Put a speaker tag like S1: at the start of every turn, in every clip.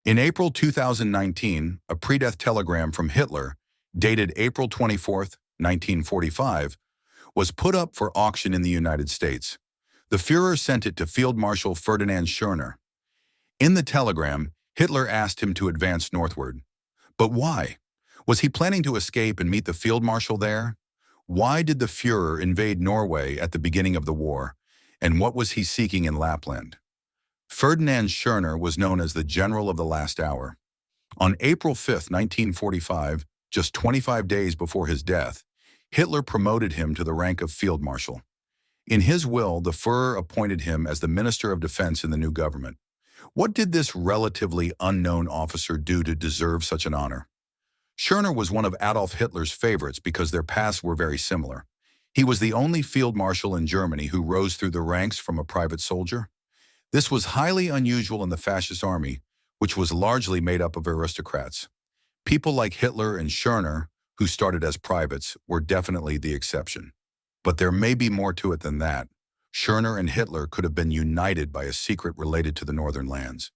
S1: In April 2019, a pre-death telegram from Hitler, dated April 24, 1945, was put up for auction in the United States. The Führer sent it to Field Marshal Ferdinand Schörner. In the telegram, Hitler asked him to advance northward. But why? Was he planning to escape and meet the Field Marshal there? Why did the Führer invade Norway at the beginning of the war? And what was he seeking in Lapland? Ferdinand Schörner was known as the General of the Last Hour. On April 5, 1945, just 25 days before his death, Hitler promoted him to the rank of Field Marshal. In his will, the Führer appointed him as the Minister of Defense in the new government. What did this relatively unknown officer do to deserve such an honor? Schörner was one of Adolf Hitler's favorites because their paths were very similar. He was the only field marshal in Germany who rose through the ranks from a private soldier. This was highly unusual in the fascist army, which was largely made up of aristocrats. People like Hitler and Schörner, who started as privates, were definitely the exception. But there may be more to it than that. Schörner and Hitler could have been united by a secret related to the northern lands.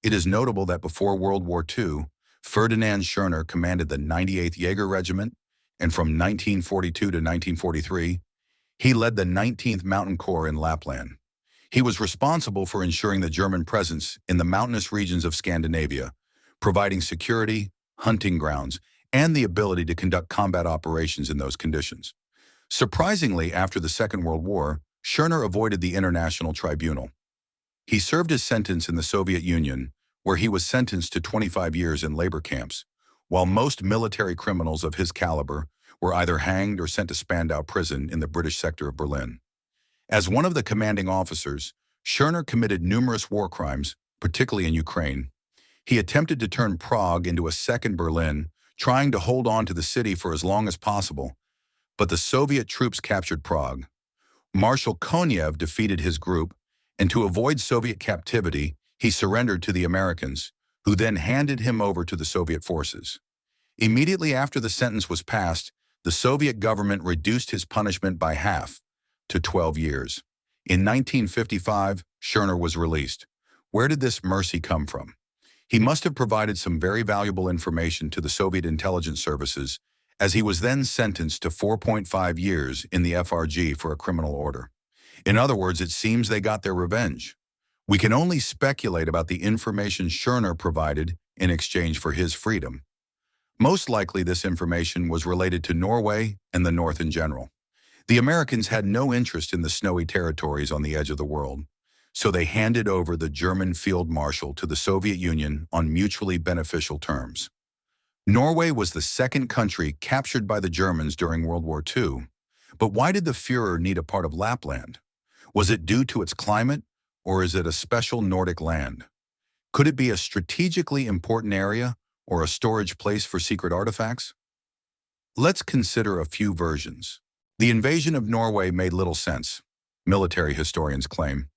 S1: It is notable that before World War II, Ferdinand Schörner commanded the 98th Jaeger Regiment, and from 1942 to 1943, he led the 19th Mountain Corps in Lapland. He was responsible for ensuring the German presence in the mountainous regions of Scandinavia, providing security, hunting grounds, and the ability to conduct combat operations in those conditions. Surprisingly, after the Second World War, Schörner avoided the International Tribunal. He served his sentence in the Soviet Union, where he was sentenced to 25 years in labor camps, while most military criminals of his caliber were either hanged or sent to Spandau prison in the British sector of Berlin. As one of the commanding officers, Schörner committed numerous war crimes, particularly in Ukraine. He attempted to turn Prague into a second Berlin, trying to hold on to the city for as long as possible, but the Soviet troops captured Prague. Marshal Konev defeated his group, and to avoid Soviet captivity, he surrendered to the Americans, who then handed him over to the Soviet forces. Immediately after the sentence was passed, the Soviet government reduced his punishment by half, to 12 years. In 1955, Schörner was released. Where did this mercy come from? He must have provided some very valuable information to the Soviet intelligence services, as he was then sentenced to 4.5 years in the FRG for a criminal order. In other words, it seems they got their revenge. We can only speculate about the information Schörner provided in exchange for his freedom. Most likely this information was related to Norway and the North in general. The Americans had no interest in the snowy territories on the edge of the world, so they handed over the German field marshal to the Soviet Union on mutually beneficial terms. Norway was the second country captured by the Germans during World War II, but why did the Führer need a part of Lapland? Was it due to its climate, or is it a special Nordic land? Could it be a strategically important area or a storage place for secret artifacts? Let's consider a few versions. The invasion of Norway made little sense, military historians claim.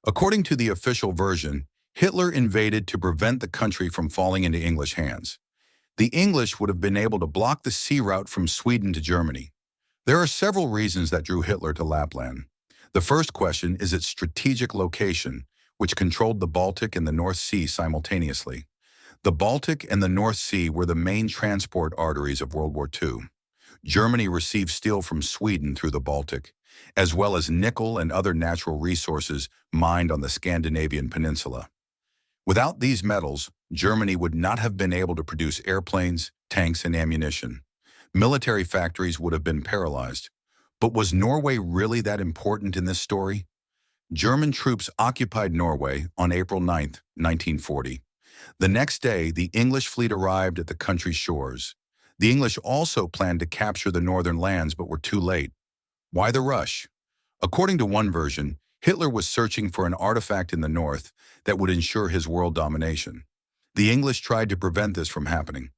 S1: According to the official version, Hitler invaded to prevent the country from falling into English hands. The English would have been able to block the sea route from Sweden to Germany. There are several reasons that drew Hitler to Lapland. The first question is its strategic location, which controlled the Baltic and the North Sea simultaneously. The Baltic and the North Sea were the main transport arteries of World War II. Germany received steel from Sweden through the Baltic, as well as nickel and other natural resources mined on the Scandinavian peninsula. Without these metals, Germany would not have been able to produce airplanes, tanks, and ammunition. Military factories would have been paralyzed. But was Norway really that important in this story? German troops occupied Norway on April 9, 1940. The next day, the English fleet arrived at the country's shores. The English also planned to capture the northern lands but were too late. Why the rush? According to one version, Hitler was searching for an artifact in the north that would ensure his world domination. The English tried to prevent this from happening.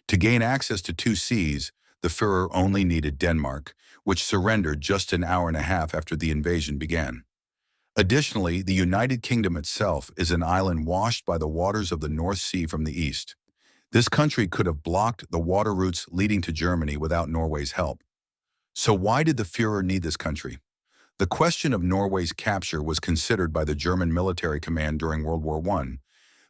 S1: To gain access to two seas, the Führer only needed Denmark, which surrendered just an hour and a half after the invasion began. Additionally, the United Kingdom itself is an island washed by the waters of the North Sea from the east. This country could have blocked the water routes leading to Germany without Norway's help. So why did the Führer need this country? The question of Norway's capture was considered by the German military command during World War I,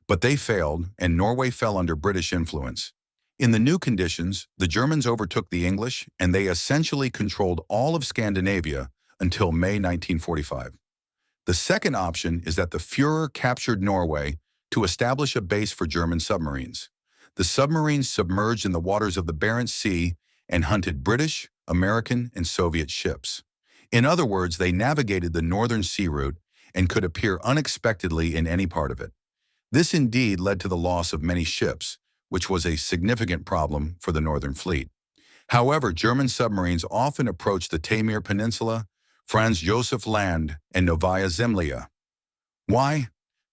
S1: But they failed, and Norway fell under British influence. In the new conditions, the Germans overtook the English, and they essentially controlled all of Scandinavia until May 1945. The second option is that the Führer captured Norway to establish a base for German submarines. The submarines submerged in the waters of the Barents Sea and hunted British, American, and Soviet ships. In other words, they navigated the northern sea route and could appear unexpectedly in any part of it. This indeed led to the loss of many ships, which was a significant problem for the Northern Fleet. However, German submarines often approached the Taimyr Peninsula, Franz Josef Land, and Novaya Zemlya. Why?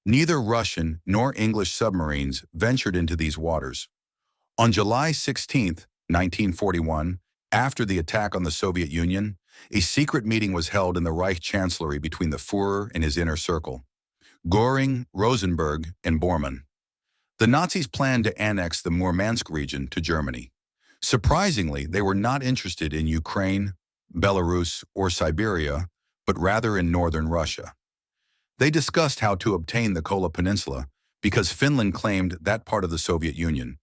S1: Neither Russian nor English submarines ventured into these waters. On July 16, 1941, after the attack on the Soviet Union, a secret meeting was held in the Reich Chancellery between the Führer and his inner circle, Göring, Rosenberg, and Bormann. The Nazis planned to annex the Murmansk region to Germany. Surprisingly, they were not interested in Ukraine, Belarus, or Siberia, but rather in northern Russia. They discussed how to obtain the Kola Peninsula because Finland claimed that part of the Soviet Union,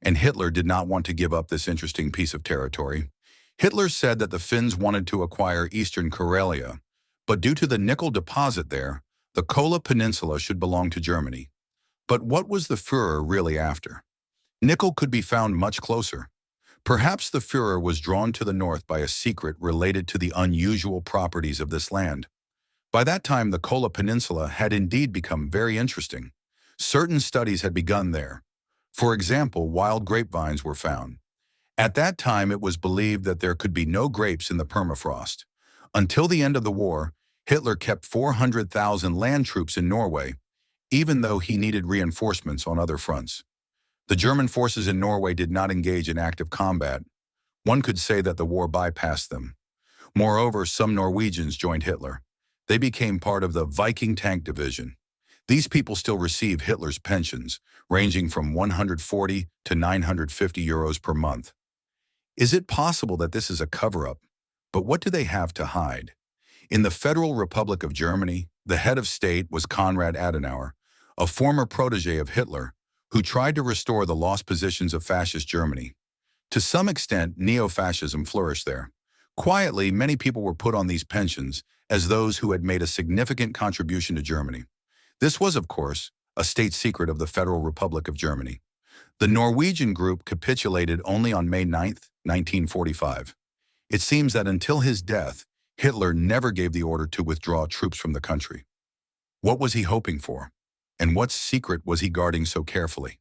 S1: and Hitler did not want to give up this interesting piece of territory. Hitler said that the Finns wanted to acquire eastern Karelia, but due to the nickel deposit there, the Kola Peninsula should belong to Germany. But what was the Führer really after? Nickel could be found much closer. Perhaps the Führer was drawn to the north by a secret related to the unusual properties of this land. By that time, the Kola Peninsula had indeed become very interesting. Certain studies had begun there. For example, wild grapevines were found. At that time, it was believed that there could be no grapes in the permafrost. Until the end of the war, Hitler kept 400,000 land troops in Norway, even though he needed reinforcements on other fronts. The German forces in Norway did not engage in active combat. One could say that the war bypassed them. Moreover, some Norwegians joined Hitler. They became part of the Viking Tank Division. These people still receive Hitler's pensions, ranging from 140 to 950 euros per month. Is it possible that this is a cover-up? But what do they have to hide? In the Federal Republic of Germany, the head of state was Konrad Adenauer, a former protege of Hitler, who tried to restore the lost positions of fascist Germany. To some extent, neo-fascism flourished there. Quietly, many people were put on these pensions as those who had made a significant contribution to Germany. This was, of course, a state secret of the Federal Republic of Germany. The Norwegian group capitulated only on May 9, 1945. It seems that until his death, Hitler never gave the order to withdraw troops from the country. What was he hoping for? And what secret was he guarding so carefully?